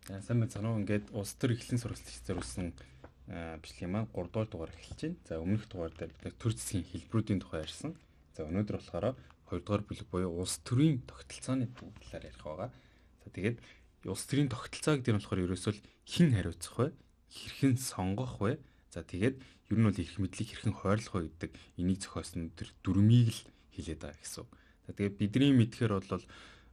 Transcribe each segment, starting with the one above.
Сайн байна уу? Ингээд улс төр эхлэн сургалтын зориулсан бичлэг маань 3 дугаар дугаар эхэлж байна. За өмнөх дугаар дээр бид төр засгийн хэлбэрүүдийн тухай ярьсан. За өнөөдөр болохоор 2 дугаар бүлэг буюу улс төрийн тогтолцооны талаар ярих байгаа. За тэгээд улс төрийн тогтолцоо гэдэг нь болохоор ерөөсөө хэн хариуцах вэ? Хэрхэн сонгох вэ? За тэгээд ер нь бол эрх мэдлийг хэрхэн хойрлох вэ гэдэг энийг зохиосон тэр дүрмийг л хэлээд байгаа гэсэн. За тэгээд бидний мэдхээр бол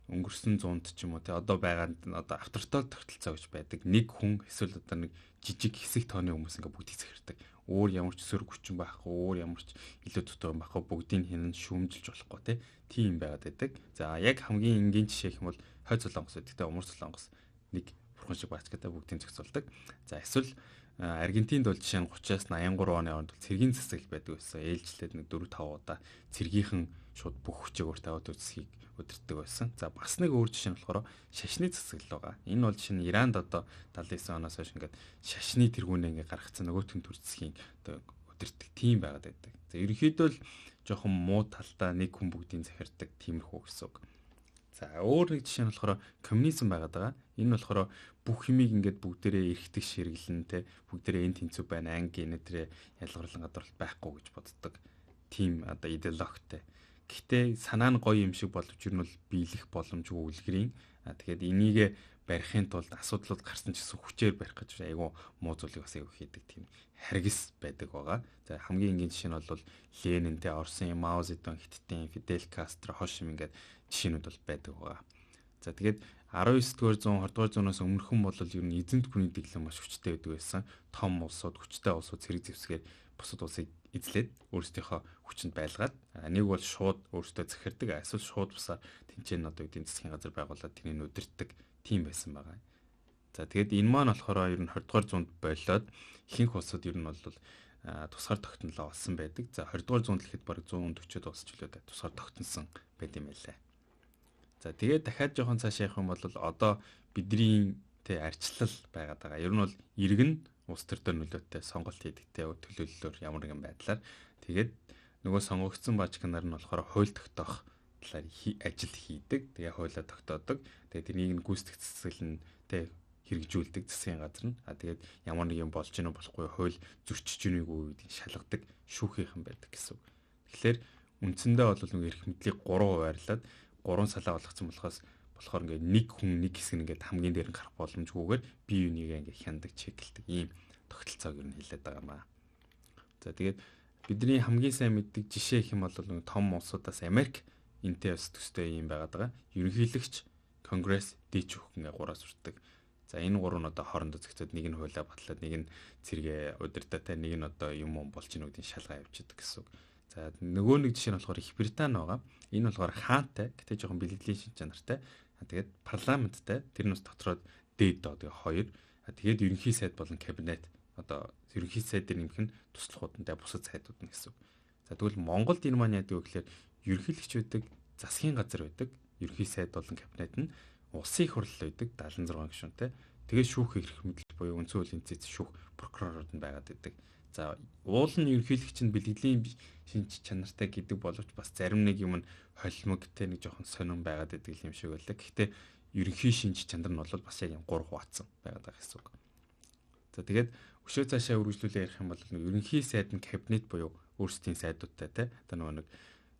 өнгөрсөн 100-д ч юм уу те одоо байгаа одоо авторитар тогтолцоо гэж байдаг. Нэг хүн эсвэл одоо нэг жижиг хэсэг тооны хүмүүс ингээ бүгдийг захирдаг. Өөр ямар ч сөрөг хүчин байхгүй, өөр ямар ч илүү дутуу байхгүй бүгдийг хянан шүүмжилж болохгүй те. Тийм байгаад байдаг. За яг хамгийн энгийн жишээ гэх юм бол хойд солонгос гэдэг те умар солонгос нэг бурхан шиг баач гэдэг бүгдийг зохицуулдаг. За эсвэл Аргентинд бол жишээ нь 30-аас 83 оны онд цэргийн засаг байдаг байсан. Ээлжлээд нэг 4 5 удаа цэргийнхэн шууд бүх хүчийг өөр тавиад үсхийг удирддаг байсан. За бас нэг өөр жишээ нь болохоор шашны засаглал байгаа. Энэ бол жишээ нь Иранд одоо 79 оноос хойш ингээд шашны тэргүүнээ ингээд гаргацсан нөгөөтгөн төр засгийн одоо удирддаг тийм байгаад байдаг. За ерөнхийдөө л жоохон муу талдаа нэг хүн бүгдийг захирддаг тиймэрхүү гэсэн үг. За өөр нэг жишээ нь болохоор коммунизм байгаад байгаа. Энэ болохоор бүх юмыг ингээд бүгдээрээ эрхтэг ширгэлэн те бүгдээрээ энэ тэнцүү байна анги нэтэрэ ялгарлан гадуурл байхгүй гэж боддог. Тим одоо идеологитой. Гэхдээ санаа нь гоё юм шиг боловч юу нь бол биелэх боломжгүй үлгэрийн. Тэгэхээр энийг барихын тулд асуудлууд гарсан ч гэсэн хүчээр барих гэж айгүй муу зүйлийг бас айгүй хийдэг тийм харгас байдаг байгаа. За хамгийн энгийн жишээ нь бол Ленин те Оросын Мао Зэдун, Хиттийн Фидель Кастро, Хошим ингээд жишээнүүд бол байдаг байгаа. За тэгээд 19-р зуун 20-р зуунаас өмнөхөн бол ер нь эзэнт гүний дэглэм маш хүчтэй байдаг байсан. Том улсууд, хүчтэй улсууд цэрэг зэвсгээр бусад улсыг эзлээд өөрсдийнхөө хүчинд байлгаад нэг бол шууд өөрсдөө захирдаг, эсвэл шууд бусаа тэнцэн одоо эдийн засгийн газар байгуулад тэрийг удирддаг тийм байсан байгаа. За тэгээд энэ маань болохоор ер нь 20-р зуунд болоод ихэнх улсууд ер нь бол тусгаар тогтнолоо олсон байдаг. За 20-р зуунд л ихэд бараг 140-од улс ч үлээ тусгаар тогтносон байт юм байлаа. За тэгээд дахиад жоохон цааш явах юм бол одоо бидний тэ арчлал байгаад байгаа. Ер нь бол иргэн улс төр дээр нөлөөтэй сонголт хийдэгтэй төлөөллөөр ямар нэгэн байдлаар тэгээд нөгөө сонгогдсон баажиг нар нь болохоор хууль тогтоох талаар ажил хийдэг. Тэгээ хуулиа тогтоодог. Тэгээ тэрнийг нь гүйцэтгэх засаглал нь тэ хэрэгжүүлдэг засгийн газар нь. Тэгээд ямар нэг юм болж гинэ болохгүй хууль зөрчиж гинэг үү гэдгийг шалгадаг шүүхийнхэн байдаг гэсэн үг. Тэгэхээр үндсэндээ бол нэг эрх мэдлийг 3 хуваарлаад 3 салаа болгоцсон болохоор ингээд нэг хүн нэг хэсэг ингээд хамгийн дээр нь гарах боломжгүйгээр бие бинийгээ ингээд хяндаг чиглэлдэг ийм тогтолцоог ер нь хэлээд байгаа маа. За тэгээд бидний хамгийн сайн мэддэг жишээ их юм бол нэг том улсуудаас Америк энтэй бас төстэй юм байгаад байгаа. Ерөнхийлөгч, Конгресс, дээд шүүх ингээ 3-аас үрдэг. За энэ 3 нь одоо хоорондоо зохицоод нэг нь хуулиа батлаад нэг нь цэргээ удирдаатай нэг нь одоо юм болж гинүүдийн шалгаа явуулдаг гэсэн үг. За нөгөө нэг жишээ нь болохоор Их Британи байгаа. Энэ болохоор хаантай, гэтээ жоохон бэлгэдлийн шин чанартай. Тэгээд парламенттай тэр нь бас дотроод дээд доо тэгээ 2. Тэгээд ерөнхий сайд болон кабинет одоо ерөнхий сайдын нэмэх нь туслахуудантай бусад сайдууд нь гэсэн үг. За тэгвэл Монголд энэ маань яадаг вэ гэхээр ерөнхийлөгч байдаг, засгийн газар байдаг, ерөнхий сайд болон кабинет нь улсын их хурл байдаг 76 гишүүнтэй. Тэгээд шүүх эрх мэдэл буюу үндсэн хуулийн эцэц шүүх прокурорууд нь байгаад байдаг. За уул нь ерөнхийлөгч нь бэлгэдлийн шинж чанартай гэдэг боловч бас зарим нэг юм нь холимогтэй нэг жоохон сонирн байгаад байдаг юм шиг байлаа. Гэхдээ ерөнхий шинж чанар нь бол бас яг 3 хуваацсан байгаад байгаа гэсэн үг. За тэгээд өшөө цаашаа үргэлжлүүлээ ярих юм бол ерөнхий сайд нь кабинет буюу өөрсдийн сайдуудтай те одоо нөгөө нэг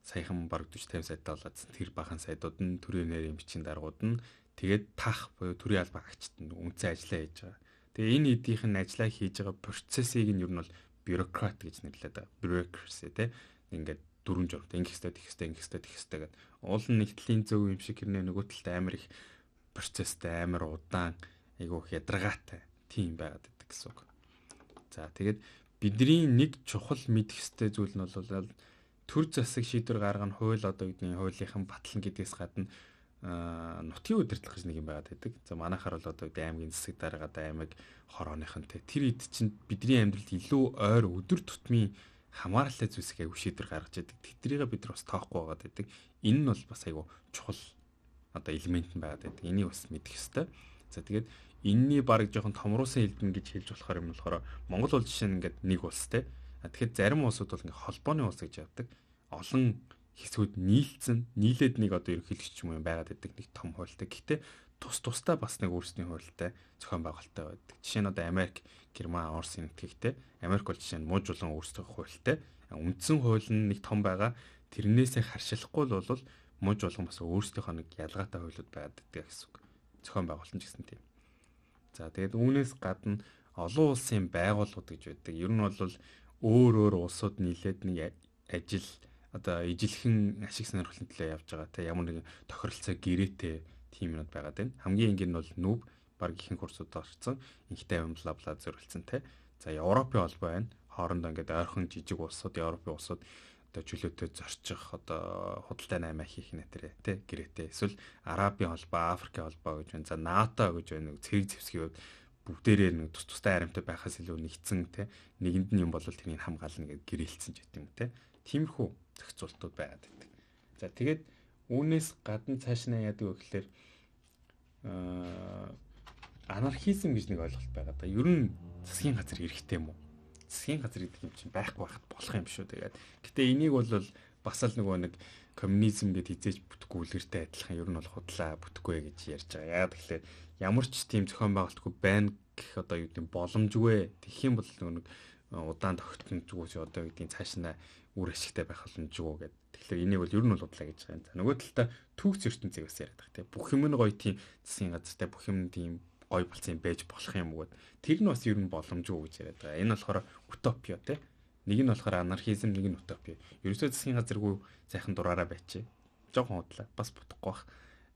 саяхан бараг 40 50 сайдтай болоодсэн тэр бахан сайдууд нь төрийн нэрийн бичгийн даргууд нь тэгээд тах буюу төрийн албан агчид нь үндсэн ажиллаа хийж байгаа. Тэгээ энэ эдийнх нь ажиллаа хийж байгаа процессыг нь ер нь бол бюрократ гэж нэрлэдэг байгаа. Bureaucracy те ингээд дөрвөн журмт ингэх хэвээр тэгэх хэвээр ингэх хэвээр тэгэх хэвээр гэдэг. Уул нь нэгтлийн зөв юм шиг хэрнээ нөгөө талд амар их процесстэй амар удаан айгуу их ядаргаатай тийм байгаад байдаг гэсэн үг. За тэгээд бидний нэг чухал мэдэх ёстой зүйл нь бол төр засаг шийдвэр гаргах хууль одоо гэдний хуулийнхан батлан гэдгээс гадна нутгийн удирдлага гэж нэг юм байгаад байдаг. За манайхаар бол одоо аймгийн засаг дараагаад аймаг хорооныхон тэр хэд чинь бидний амьдралд илүү ойр өдөр тутмын хамааралтай зүйлсийг аягүй шийдвэр гаргаж яадаг. Тэдрийг бид нар бас тоохгүй байгаад байдаг. Энэ нь бол бас аягүй чухал одоо элемент нь байгаад байдаг. Энийг бас мэдэх ёстой. За тэгээд энэний баг жоохон томруулсан хэлбэн гэж хэлж болохоор юм болохоор Монгол улс жишээ нь ингээд нэг улс те. Тэгэхээр зарим улсууд бол ингээд холбооны улс гэж явдаг. Олон хэсгүүд нийлээд нэг одоо ерөнхийлөгч юм байгаад байдаг нэг том хуультай. Гэхдээ тусдаа бас нэг өөрсдийн хуультай зохион байгуулалттай байдаг. Жишээ нь одоо Америк, Герман, Орос нэгтгэгтэй. Америк бол жишээ нь мужуулан өөрсдийн хуультай. Үндсэн хууль нь нэг том байгаа. Тэрнээсээ харшилахгүй л бол муж болгон бас өөрсдийнхөө нэг ялгаатай хуулиуд байгаад байдаг гэсэн үг. Зохион байгуулалт гэсэн тийм. За тэгээд үүнээс гадна олон улсын байгууллагууд гэж байдаг. Ер нь бол өөр улсууд нийлээд нэг ажил одоо ижилхэн ашиг сонирхлын төлөө явж байгаа те ямар нэгэн тохиролцоо гэрээтэй тийм юмуд байгаад байна. Хамгийн энгийн нь бол нүүб баг ихэнх курсууд орсон. Инхтэй бла бла зөрүүлсэн те. За Европын холбоо байна. Хоорондоо ингээд ойрхон жижиг улсууд, Европын улсууд одоо чөлөөтэй зорчих одоо худалдаа наймаа хийх нэтэрэ те гэрээтэй. Эсвэл Арабын холбоо, Африкийн холбоо гэж байна. За НАТО гэж байна. Цэрэг зэвсгийн хувьд бүгдээрээ нэг тустай харамтай байхаас илүү нэгдсэн те. Нэгэнд нь юм бол тэрийг хамгаална гэж гэрээлсэн ч гэдэм те. Тиймэрхүү зохицуултууд байгаад байдаг. За тэгээд үүнээс гадна цааш нь яадаг вэ гэхээр анархизм гэж нэг ойлголт байгаа да. Ер нь засгийн газар хэрэгтэй юм уу? Засгийн газар гэдэг юм чинь байхгүй байхад болох юм шүү тэгээд. Гэтэ энийг бол бас л нөгөө нэг коммунизм гэд хизээж бүтэхгүй үлгэртэй адилхан ер нь бол худлаа бүтэхгүй гэж ярьж байгаа. Яагаад гэхээр ямар ч тийм зохион байгуулалтгүй байна гэх одоо юу гэдэг боломжгүй. Тэгэх юм бол нөгөө нэг удаан тогтножгүй одоо юу гэдгийг цаашнаа үр ашигтай байх боломжгүй гэдэг. Тэгэхээр энийг бол ер нь бол худлаа гэж байгаа юм. За нөгөө талдаа төгс ертөнцийг бас яриад байгаа тийм. Бүх юм нь гоё тийм засгийн газартай бүх юм тийм гоё болсон юм байж болох юм уу гэд. Тэр нь бас ер нь боломжгүй гэж яриад байгаа. Энэ болохоор утопиа тийм. Нэг нь болохоор анархизм, нэг нь утопиа. Ерөөсөө засгийн газаргүй сайхан дураараа байчи. Жохон худлаа бас бодохгүй бах.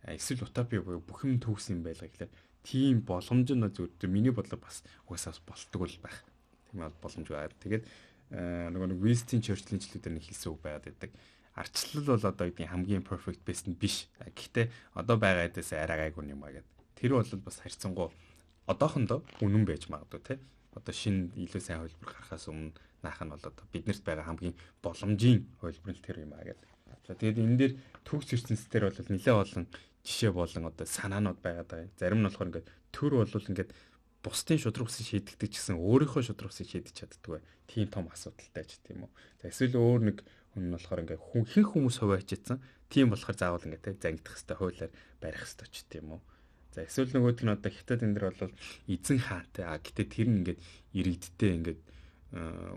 Эсвэл утопиа буюу бүх юм төгс юм байлаа гэхлээр тийм боломж нь зөв миний бодлоо бас угаасаа болтгоо л байх. Тийм боломжгүй. Тэгээд нөгөө нэг Winston Churchill-ийн жилүүдээр нэг хэлсэн үг байгаад байдаг. Арчлал бол одоо гэдэг хамгийн perfect best нь биш. Гэхдээ одоо байгаа эдээс арай гайгүй юм аа гэд. Тэр бол бас харьцангуй одоохондоо үнэн байж магадгүй тий. Одоо шинэ илүү сайн хөлбөр гарахаас өмнө наах нь бол одоо биднэрт байгаа хамгийн боломжийн хөлбөр нь тэр юм аа гэд. За тэгээд энэ дээр төгс ертөнцийн дээр бол нэлээд олон жишээ болон одоо санаанууд байгаад байгаа. Зарим нь болохоор ингээд төр бол ингээд бусдын шудраг усыг шийдэгдэг гэсэн өөрийнхөө шудраг усыг шийдэж чаддгүй. Тийм том асуудалтай ч тийм үү. За эсвэл өөр нэг хүн нь болохоор ингээ хэн хүмүүс хуваачсан. Тийм болохоор заавал ингээ зангидах хэвээр хуулиар барих хэвээр ч тийм үү. За эсвэл нөгөөд нь одоо хятад энэ дэр бол эзэн хаантай. Гэтэ тэр нь ингээ иргэдтэй ингээ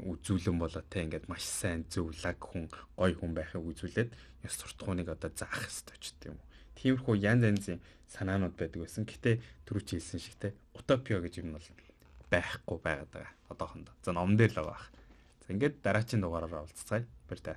үзүүлэн болоотой ингээ маш сайн зөв лаг хүн, гой хүн байхыг үзүүлээд ёс суртахууныг одоо заах хэвээр ч тийм үү. Тиймэрхүү янз янзын санаанууд байдаг байсан. Гэтэ түрүү чи хэлсэн шиг те утопиа гэж юм бол байхгүй байгаад байгаа одоохондоо. За номон дээр л байгаа. За ингээд дараагийн дугаараараа уулзцгаая. Баяр таа.